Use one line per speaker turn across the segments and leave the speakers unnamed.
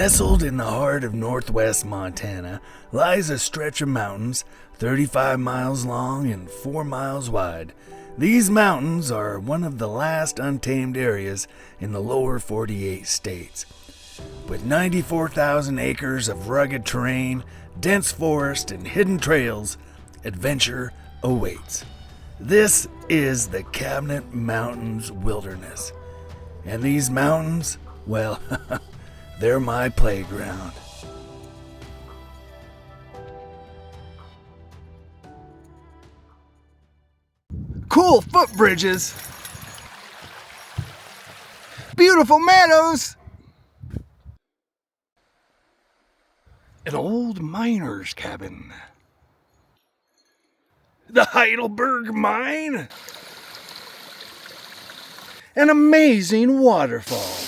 Nestled in the heart of northwest Montana lies a stretch of mountains 35 miles long and 4 miles wide. These mountains are one of the last untamed areas in the lower 48 states. With 94,000 acres of rugged terrain, dense forest, and hidden trails, adventure awaits. This is the Cabinet Mountains Wilderness. And these mountains, well, they're my playground.
Cool footbridges. Beautiful meadows. An old miner's cabin. The Heidelberg Mine. An amazing waterfall.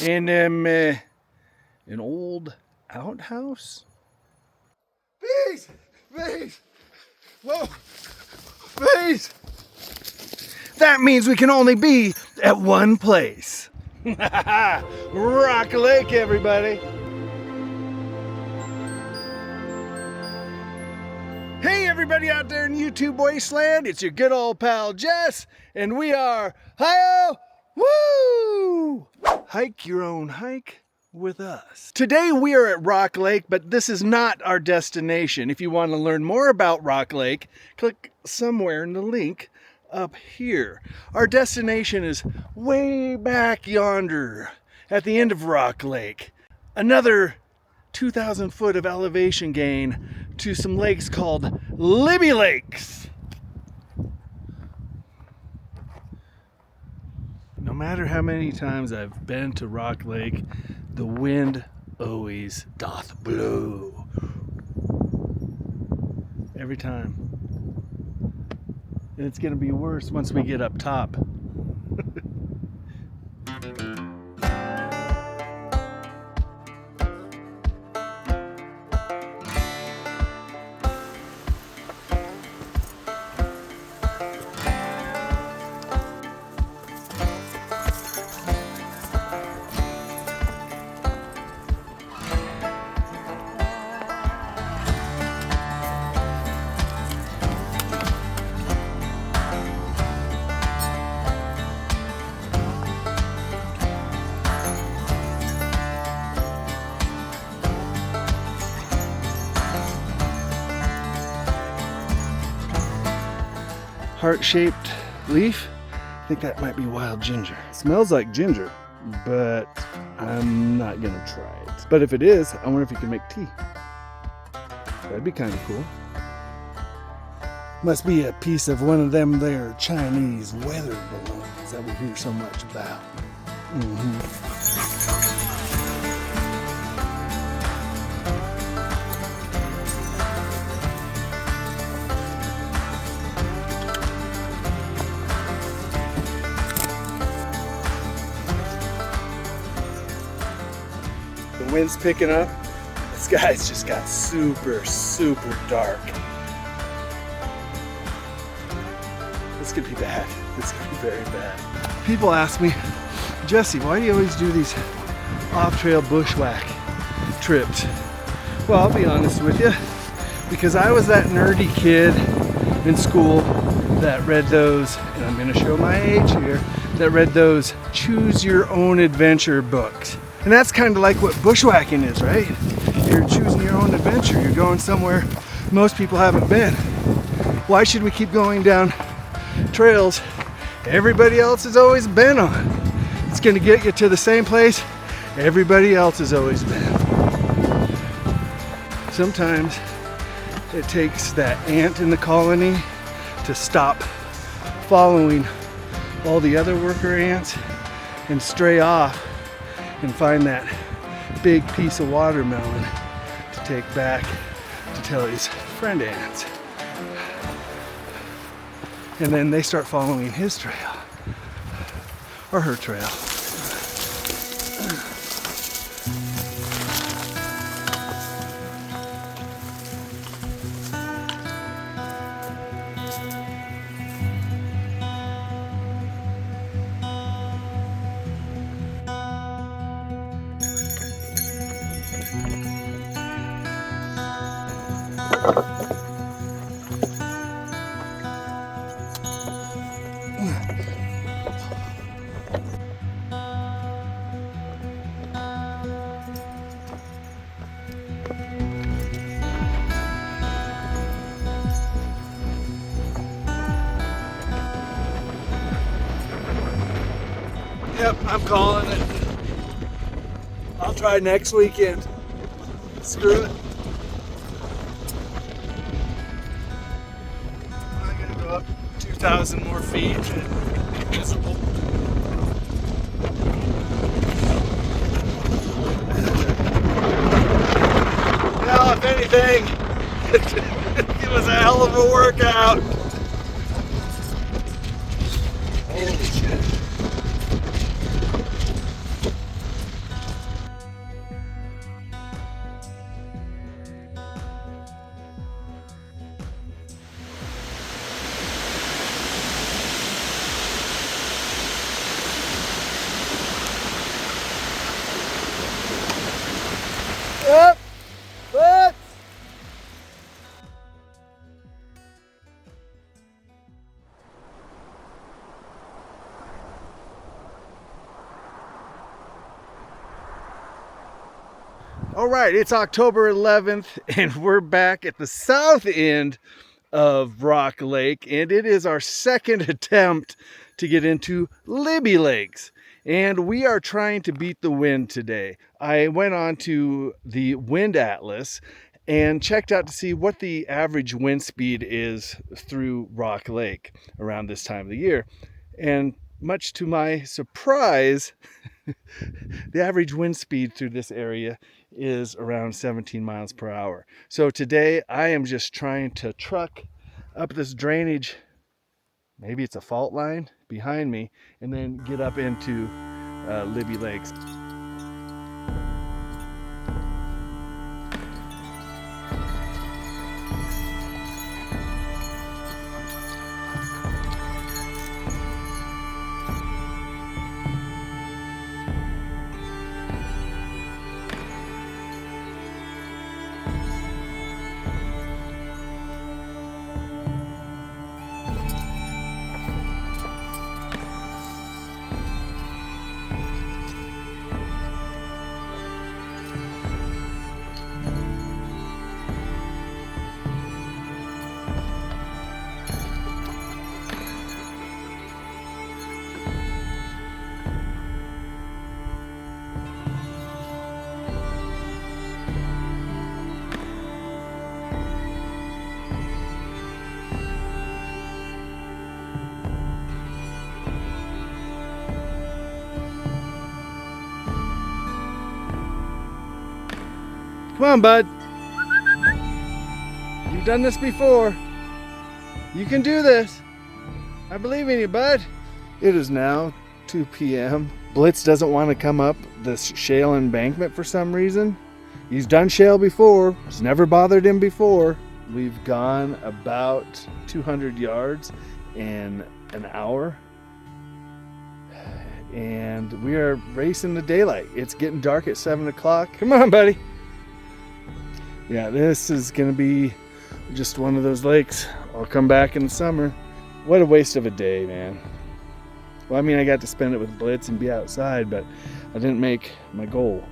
And an old outhouse. Please, please. Whoa, please. That means we can only be at one place. Rock Lake, everybody. Hey, everybody out there in YouTube wasteland, it's your good old pal Jess, and we are HYOH-WU! Hike your own hike with us. Today we are at Rock Lake, but this is not our destination. If you want to learn more about Rock Lake, click somewhere in the link up here. Our destination is way back yonder at the end of Rock Lake. Another 2,000 foot of elevation gain to some lakes called Libby Lakes. No matter how many times I've been to Rock Lake, the wind always doth blow. Every time. And it's gonna be worse once we get up top. Heart-shaped leaf. I think that might be wild ginger. It smells like ginger, but I'm not gonna try it. But if it is, I wonder if you can make tea. That'd be kind of cool. Must be a piece of one of them there Chinese weather balloons that we hear so much about. The wind's picking up. The sky's just got super, super dark. This could be bad. This could be very bad. People ask me, Jesse, why do you always do these off-trail bushwhack trips? Well, I'll be honest with you, because I was that nerdy kid in school that read those, and I'm gonna show my age here, that read those choose your own adventure books. And that's kind of like what bushwhacking is, right? You're choosing your own adventure. You're going somewhere most people haven't been. Why should we keep going down trails everybody else has always been on? It's gonna get you to the same place everybody else has always been. Sometimes it takes that ant in the colony to stop following all the other worker ants and stray off and find that big piece of watermelon to take back to tell his friend ants. And then they start following his trail, or her trail. Yep, I'm calling it. I'll try next weekend. Screw it. I'm gonna go up 2,000 more feet. Miserable. Well, if anything, it was a hell of a workout. Holy shit. Up, Blitz. All right, it's October 11th, and we're back at the south end of Rock Lake, and it is our second attempt to get into Libby Lakes. And we are trying to beat the wind today. I went on to the Wind Atlas and checked out to see what the average wind speed is through Rock Lake around this time of the year. And much to my surprise, the average wind speed through this area is around 17 miles per hour. So today I am just trying to truck up this drainage, maybe it's a fault line behind me, and then get up into Libby Lakes. Come on, bud. You've done this before. You can do this. I believe in you, bud. It is now 2 p.m. Blitz doesn't want to come up this shale embankment for some reason. He's done shale before. It's never bothered him before. We've gone about 200 yards in an hour. And we are racing the daylight. It's getting dark at 7 o'clock. Come on, buddy. Yeah, this is gonna be just one of those lakes. I'll come back in the summer. What a waste of a day, man. Well, I mean, I got to spend it with Blitz and be outside, but I didn't make my goal.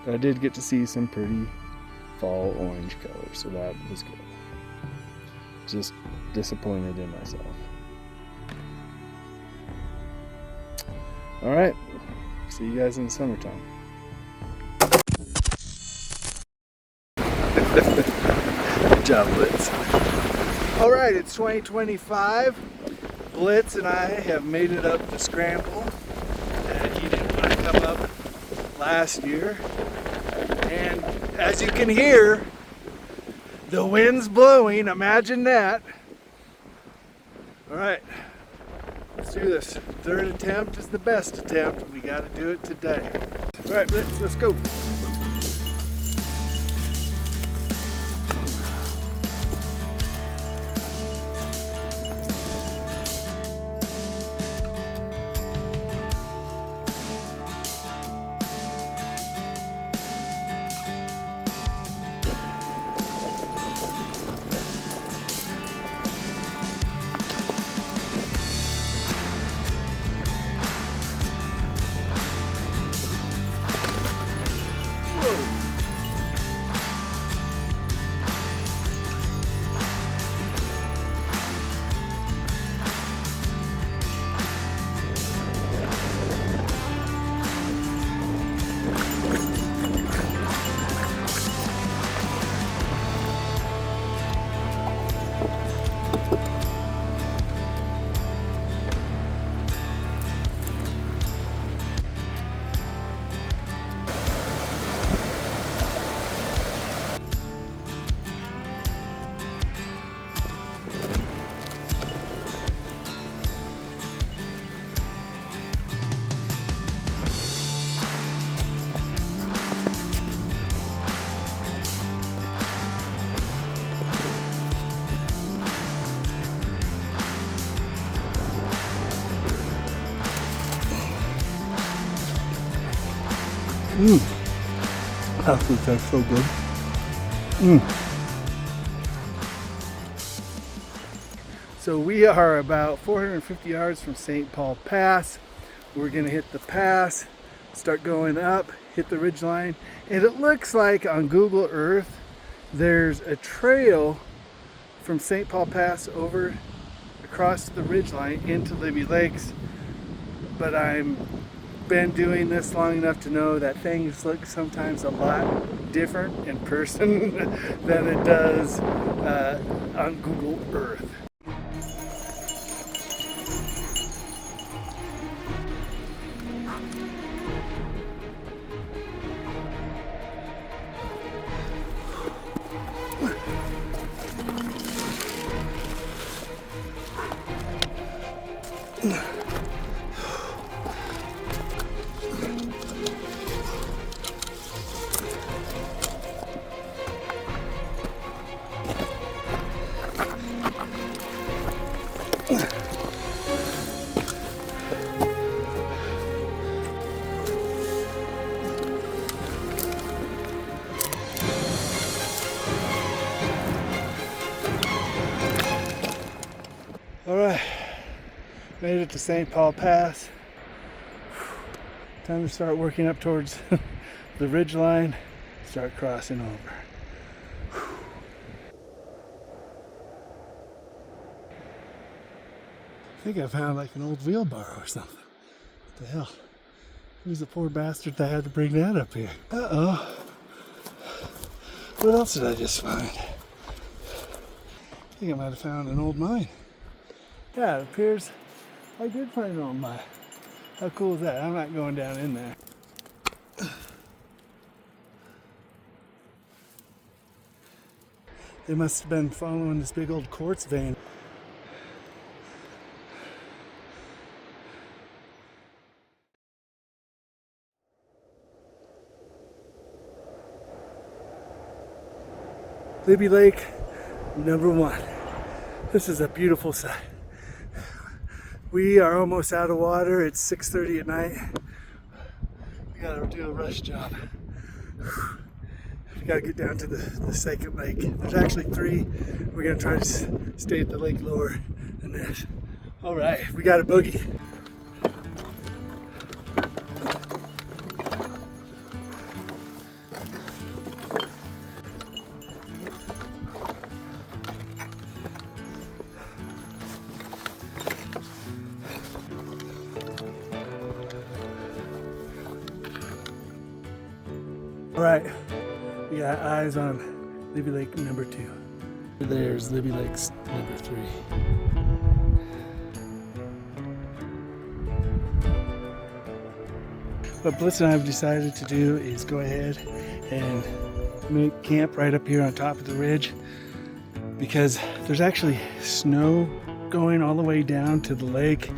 But I did get to see some pretty fall orange colors, so that was good. Just disappointed in myself. All right, see you guys in the summertime. Good job, Blitz. All right, it's 2025. Blitz and I have made it up the scramble that he didn't want to come up last year. And as you can hear, the wind's blowing. Imagine that. All right, let's do this. Third attempt is the best attempt. We got to do it today. All right, Blitz, let's go. That food tastes so good. So we are about 450 yards from St. Paul Pass. We're gonna hit the pass, start going up, hit the ridgeline, and it looks like on Google Earth there's a trail from St. Paul Pass over across the ridgeline into Libby Lakes. But I'm been doing this long enough to know that things look sometimes a lot different in person than it does on Google Earth. All right, made it to St. Paul Pass. Time to start working up towards the ridge line, start crossing over. I think I found like an old wheelbarrow or something. What the hell? Who's the poor bastard that had to bring that up here? Uh-oh. What else did I just find? I think I might have found an old mine. Yeah, it appears I did find an old mine. How cool is that? I'm not going down in there. They must have been following this big old quartz vein. Libby Lake, #1. This is a beautiful sight. We are almost out of water. It's 6:30 at night. We gotta do a rush job. We gotta get down to the second lake. There's actually 3. We're gonna try to stay at the lake lower than this. All right, we got a boogie. All right, we got eyes on Libby Lake #2. There's Libby Lakes #3. What Blitz and I have decided to do is go ahead and make camp right up here on top of the ridge, because there's actually snow going all the way down to the lake,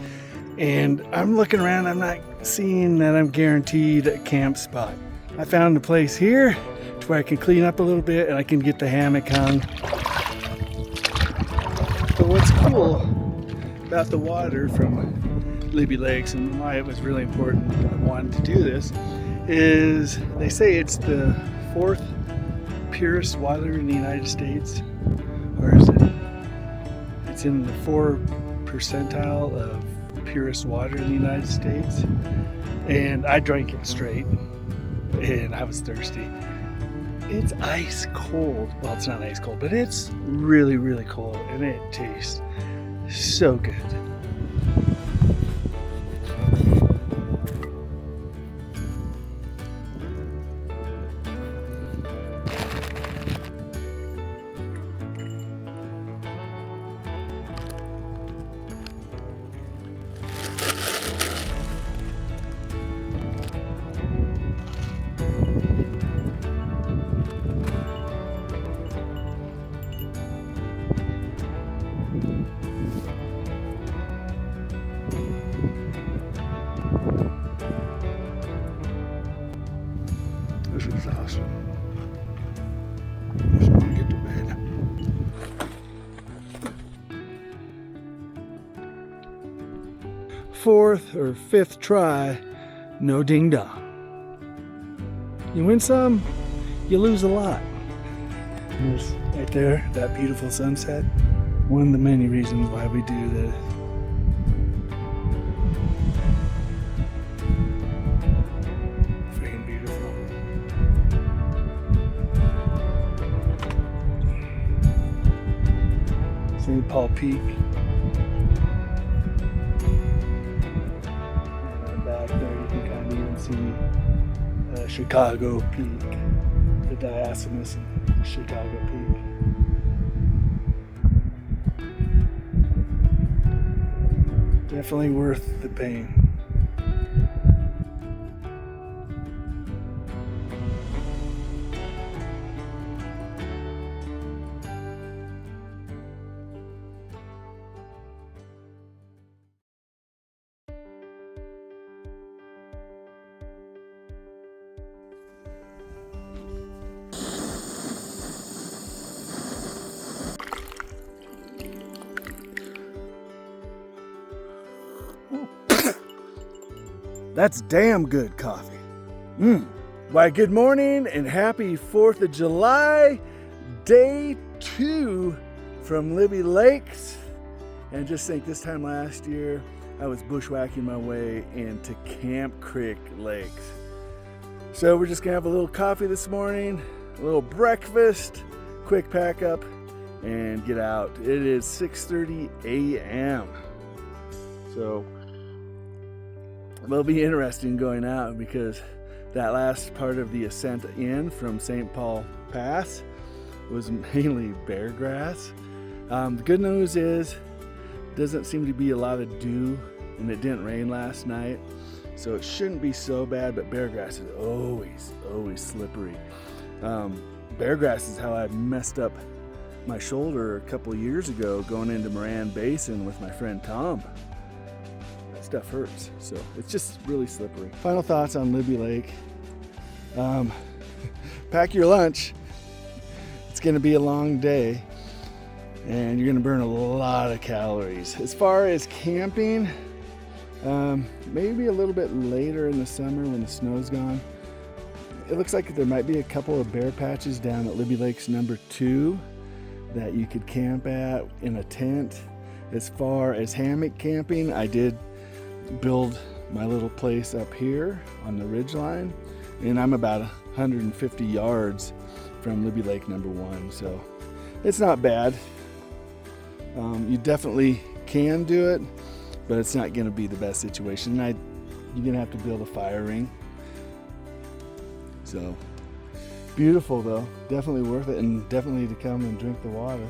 and I'm looking around, I'm not seeing that I'm guaranteed a camp spot. I found a place here to where I can clean up a little bit and I can get the hammock hung. But what's cool about the water from Libby Lakes, and why it was really important I wanted to do this, is they say it's the 4th purest water in the United States. Or is it? It's in the 4th percentile of purest water in the United States. And I drank it straight. And I was thirsty. It's ice cold. Well, it's not ice cold, but it's really, really cold, and it tastes so good. This is awesome. Just want to get to bed. Fourth or fifth try, no ding dong. You win some, you lose a lot. There's right there, that beautiful sunset. One of the many reasons why we do this. Freaking beautiful. St. Paul Peak. And back there you can kind of even see Chicago Peak, the diacemus of Chicago Peak. Definitely worth the pain. That's damn good coffee. Why, good morning and happy 4th of July, day 2 from Libby Lakes. And just think, this time last year, I was bushwhacking my way into Camp Creek Lakes. So we're just gonna have a little coffee this morning, a little breakfast, quick pack up, and get out. It is 6:30 a.m. So it'll be interesting going out because that last part of the ascent in from St. Paul Pass was mainly bear grass. The good news is doesn't seem to be a lot of dew, and it didn't rain last night, so it shouldn't be so bad, but bear grass is always slippery. Bear grass is how I messed up my shoulder a couple of years ago going into Moran Basin with my friend Tom. Stuff hurts, so it's just really slippery. Final thoughts on Libby Lake. Pack your lunch. It's gonna be a long day and you're gonna burn a lot of calories. As far as camping, maybe a little bit later in the summer when the snow's gone. It looks like there might be a couple of bear patches down at Libby Lakes number 2 that you could camp at in a tent. As far as hammock camping, I did build my little place up here on the ridgeline, and I'm about 150 yards from Libby Lake number 1, so it's not bad. You definitely can do it, but it's not going to be the best situation. You're going to have to build a fire ring. So beautiful though, definitely worth it, and definitely to come and drink the water.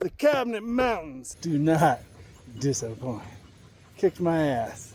The Cabinet Mountains do not disappoint. Kicked my ass.